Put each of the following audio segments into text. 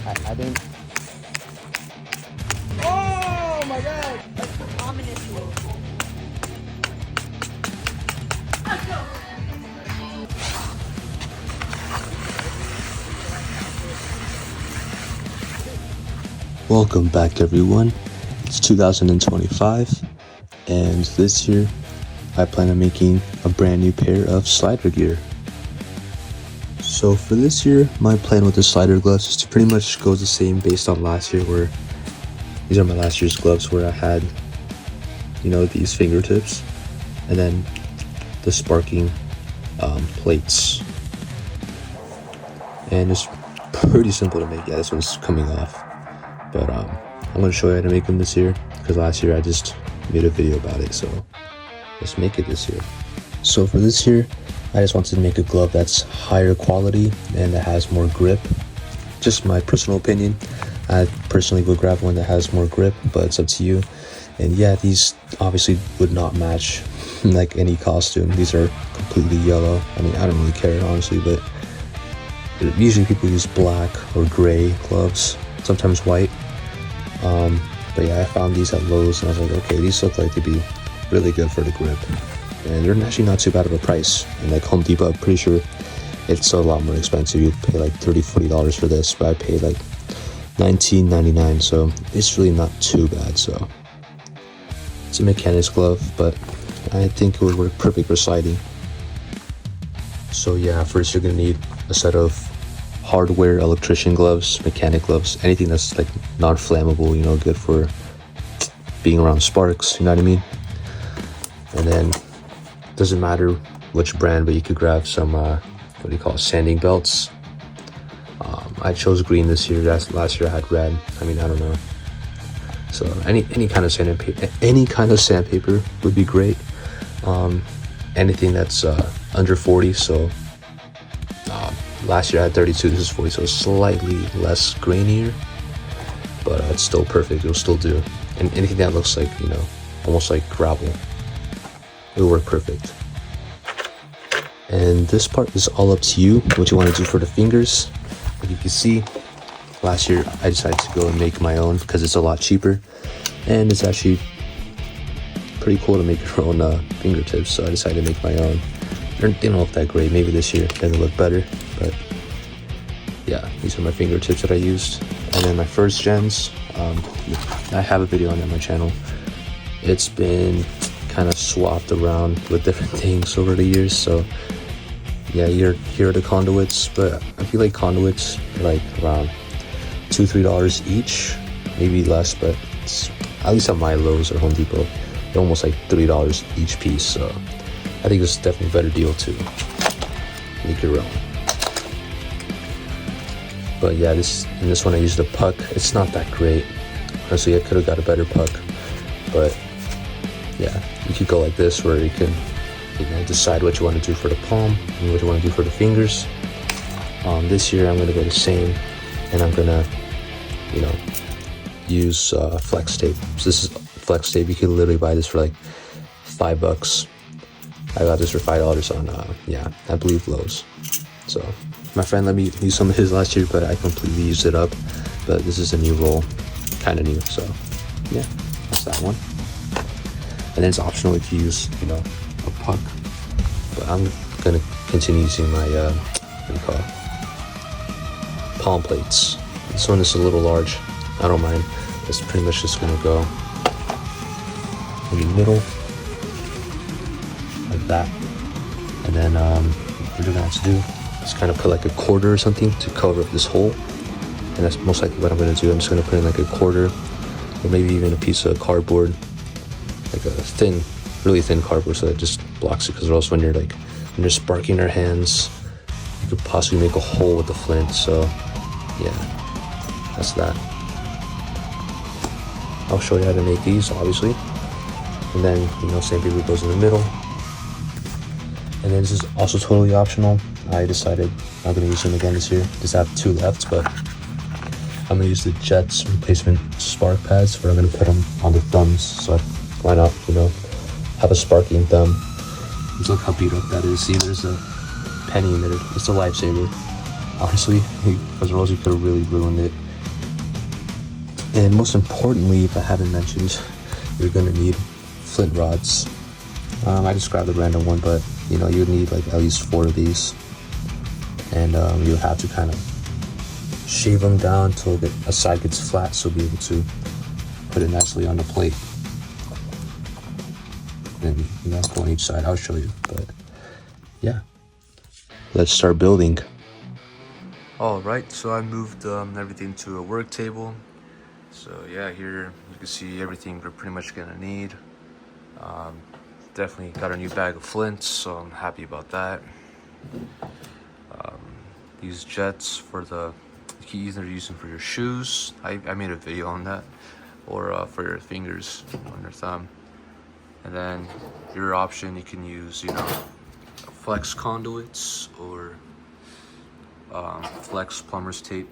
I didn't. Oh my god! Ominously. Welcome back, everyone. It's 2025, and this year I plan on making a brand new pair of slider gear. So for this year, my plan with the slider gloves is to pretty much go the same based on last year, where these are my last year's gloves, where I had, these fingertips, and then the sparking plates. And it's pretty simple to make. Yeah, this one's coming off. But I'm going to show you how to make them this year, because last year I just made a video about it, so let's make it this year. So for this year, I just wanted to make a glove that's higher quality and that has more grip. Just my personal opinion. I personally would grab one that has more grip, but it's up to you. And yeah, these obviously would not match like any costume. These are completely yellow. I mean, I don't really care, honestly, but usually people use black or gray gloves, sometimes white. But yeah, I found these at Lowe's and I was like, okay, these look like they'd be really good for the grip. And they're actually not too bad of a price. And like Home Depot, I'm pretty sure it's a lot more expensive. You'd pay like $30-40 for this, but I paid like $19.99, so it's really not too bad. So it's a mechanic's glove, but I think it would work perfect for sliding. So yeah, first you're gonna need a set of hardware electrician gloves, mechanic gloves, anything that's like non-flammable, good for being around sparks, you know what I mean? And then doesn't matter which brand, but you could grab some sanding belts. I chose green this year. Last year I had red. I mean, I don't know. So any kind of sandpaper would be great. Anything that's under 40. So last year I had 32. This is 40, so it's slightly less grainier, but it's still perfect. It'll still do. And anything that looks like almost like gravel, it'll work perfect. And this part is all up to you, what you want to do for the fingers. Like you can see, last year I decided to go and make my own because it's a lot cheaper, and it's actually pretty cool to make your own fingertips. So I decided to make my own. They don't look that great. Maybe this year they look better, but yeah, these are my fingertips that I used. And then my first gens, I have a video on my channel. It's been kind of swapped around with different things over the years, so yeah, here are the conduits. But I feel like conduits are like around $2-3 each, maybe less, but it's, at least at my Lowe's or Home Depot, they're almost like $3 each piece. So I think it's definitely a better deal to make your own. But yeah, in this one I used a puck. It's not that great, honestly. I could have got a better puck, but yeah, you could go like this, where you can decide what you want to do for the palm and what you want to do for the fingers. This year I'm going to go the same, and I'm going to use flex tape. So this is flex tape. You can literally buy this for like $5. I got this for $5 on I believe Lowe's. So my friend let me use some of his last year, but I completely used it up. But this is a new roll, kind of new, so yeah, that's that one. And then it's optional if you use a puck, but I'm gonna continue using my palm plates. This one is a little large, I don't mind. It's pretty much just gonna go in the middle like that. And then what you're gonna have to do is kind of put like a quarter or something to cover up this hole, and that's most likely what I'm gonna do. I'm just gonna put in like a quarter, or maybe even a piece of cardboard, like a really thin cardboard, so that it just blocks it, because or else when you're sparking your hands, you could possibly make a hole with the flint. So yeah, that's that. I'll show you how to make these, obviously. And then sandpaper goes in the middle. And then this is also totally optional. I decided I'm gonna use them again this year. Just have 2 left, but I'm gonna use the Jets replacement spark pads, where I'm gonna put them on the thumbs. So why not, have a sparking thumb. Just look how beat up that is. See, there's a penny in there. It's a lifesaver. Honestly, because or else you could have really ruined it. And most importantly, if I haven't mentioned, you're gonna need flint rods. I just grabbed a random one, but you know, you'd need like at least 4 of these. And you'll have to kind of shave them down until a side gets flat, so you'll be able to put it nicely on the plate. And you know, go on each side. I'll show you, but yeah, let's start building. All right, so I moved everything to a work table. So yeah, here you can see everything we're pretty much gonna need. Definitely got a new bag of flints, so I'm happy about that. These jets for you can either use them for your shoes. I made a video on that, or for your fingers on your thumb. And then your option, you can use, you know, flex conduits or flex plumber's tape.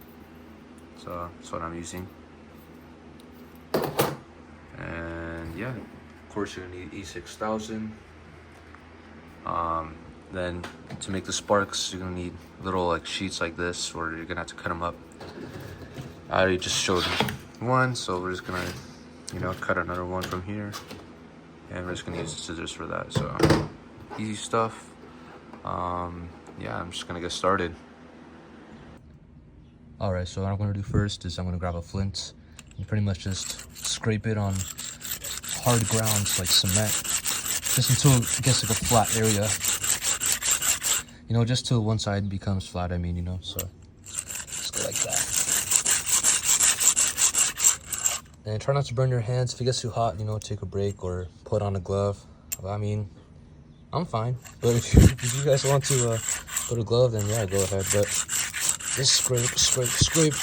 So that's what I'm using. And yeah, of course you're gonna need E6000. Then to make the sparks, you're gonna need little like sheets like this, or you're gonna have to cut them up. I already just showed one, so we're just gonna, you know, cut another one from here, and we're just gonna use the scissors for that. So easy stuff. Yeah, I'm just gonna get started. All right, so what I'm gonna do first is I'm gonna grab a flint and pretty much just scrape it on hard grounds like cement, just until it gets like a flat area. You know, just till one side becomes flat, I mean, you know, so just go like that. And try not to burn your hands. If it gets too hot, you know, take a break or put on a glove. I mean, I'm fine, but if you guys want to put a glove, then yeah, go ahead. But just scrape,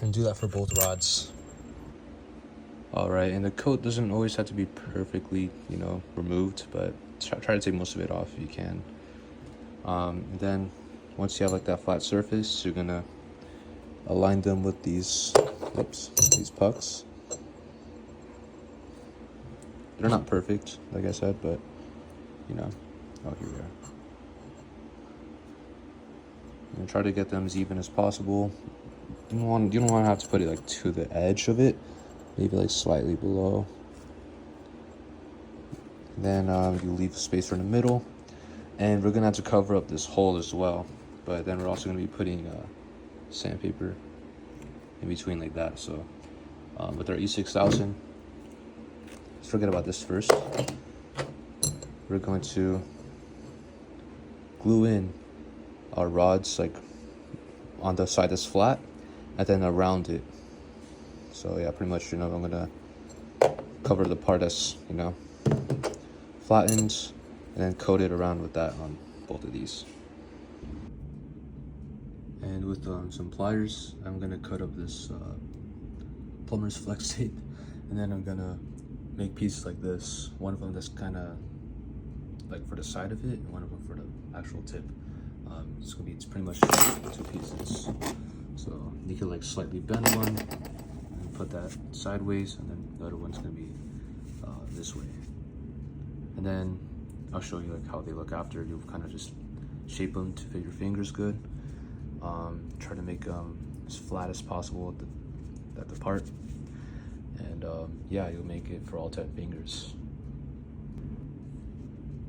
and do that for both rods. All right, and the coat doesn't always have to be perfectly, you know, removed, but try to take most of it off if you can. And then once you have like that flat surface, you're gonna align them with these pucks. They're not perfect, like I said, but you know, oh, here we are. And try to get them as even as possible. You don't want to have to put it like to the edge of it, maybe like slightly below. And then you leave space in the middle. And we're gonna have to cover up this hole as well, but then we're also gonna be putting sandpaper in between like that. So with our E6000, let's forget about this first. We're going to glue in our rods like on the side that's flat, and then around it. So yeah, pretty much, you know, I'm gonna cover the part that's, you know, flattened, and then coat it around with that on both of these. And with some pliers, I'm gonna cut up this plumber's flex tape, and then I'm gonna make pieces like this. One of them that's kind of like for the side of it, and one of them for the actual tip. It's pretty much 2 pieces. So you can like slightly bend one and put that sideways, and then the other one's gonna be this way. And then I'll show you like how they look after. You'll kind of just shape them to fit your fingers good. Try to make them as flat as possible at the part. And yeah, you'll make it for all 10 fingers.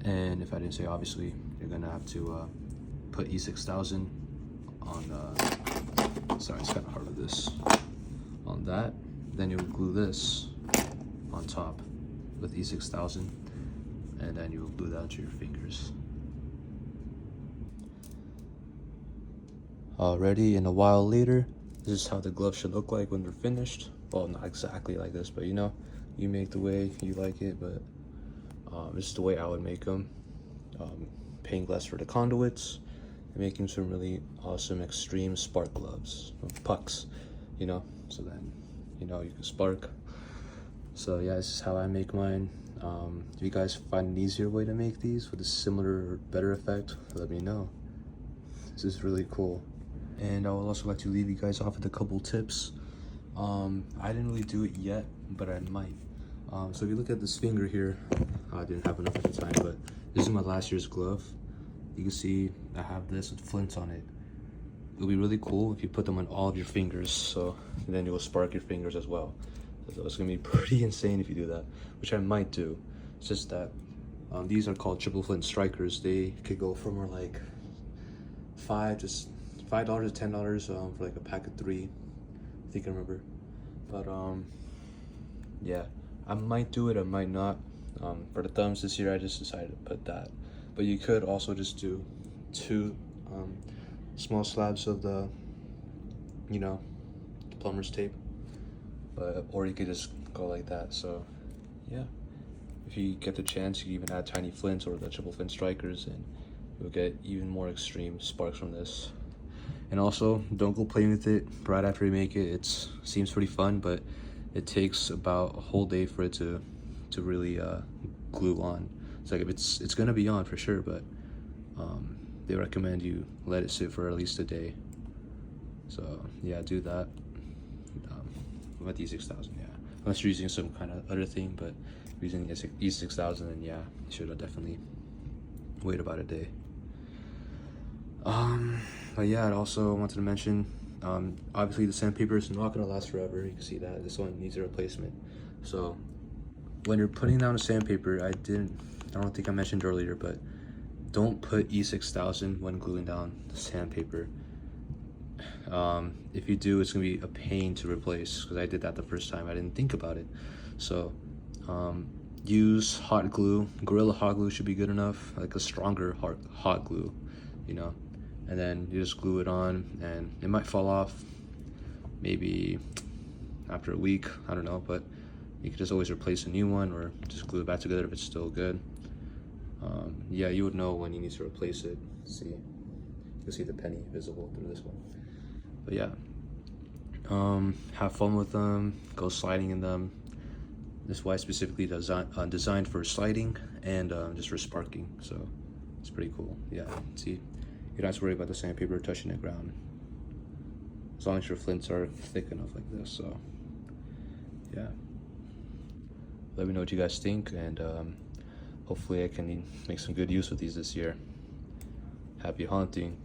And if I didn't say, obviously, you're gonna have to put E6000 on, sorry, it's kind of hard with this, on that. Then you'll glue this on top with E6000. And then you'll glue that to your fingers. Alrighty, and a while later, this is how the gloves should look like when they're finished. Well, not exactly like this, but you know, you make the way you like it, but this is the way I would make them. Paying less for the conduits, and making some really awesome extreme spark gloves, pucks, you know, so then, you know, you can spark. So yeah, this is how I make mine. If you guys find an easier way to make these with a similar or better effect, let me know. This is really cool. And I would also like to leave you guys off with a couple tips. I didn't really do it yet, but I might. So if you look at this finger here, I didn't have enough at the time, but this is my last year's glove. You can see I have this with flint on it. it'll be really cool if you put them on all of your fingers, so then it will spark your fingers as well. So it's gonna be pretty insane if you do that, which I might do. It's just that these are called triple flint strikers. They could go from like $5 to $10 for like a pack of 3. I think I remember. But yeah, I might do it, I might not. For the thumbs this year, I just decided to put that. But you could also just do 2 small slabs of the, you know, plumber's tape. But or you could just go like that. So yeah, if you get the chance, you can even add tiny flints or the triple flint strikers, and you'll get even more extreme sparks from this. And also, don't go playing with it right after you make it. It seems pretty fun, but it takes about a whole day for it to really glue on. It's like, if it's gonna be on for sure, but they recommend you let it sit for at least a day. So yeah, do that. With the E6000, yeah. Unless you're using some kind of other thing, but using E6000, then yeah, you should definitely wait about a day. But yeah, I also wanted to mention, obviously the sandpaper is not gonna last forever. You can see that this one needs a replacement. So when you're putting down a sandpaper, I don't think I mentioned earlier, but don't put E6000 when gluing down the sandpaper. If you do, it's gonna be a pain to replace, because I did that the first time. I didn't think about it. So use hot glue. Gorilla hot glue should be good enough, like a stronger hot glue, you know, and then you just glue it on, and it might fall off maybe after a week, I don't know, but you can just always replace a new one or just glue it back together if it's still good. Yeah, you would know when you need to replace it. See, you can see the penny visible through this one. But yeah, have fun with them, go sliding in them. This is why it's specifically designed for sliding and just for sparking, so it's pretty cool. Yeah, see, you don't have to worry about the sandpaper touching the ground as long as your flints are thick enough like this. So yeah, let me know what you guys think, and hopefully I can make some good use with these this year. Happy hunting.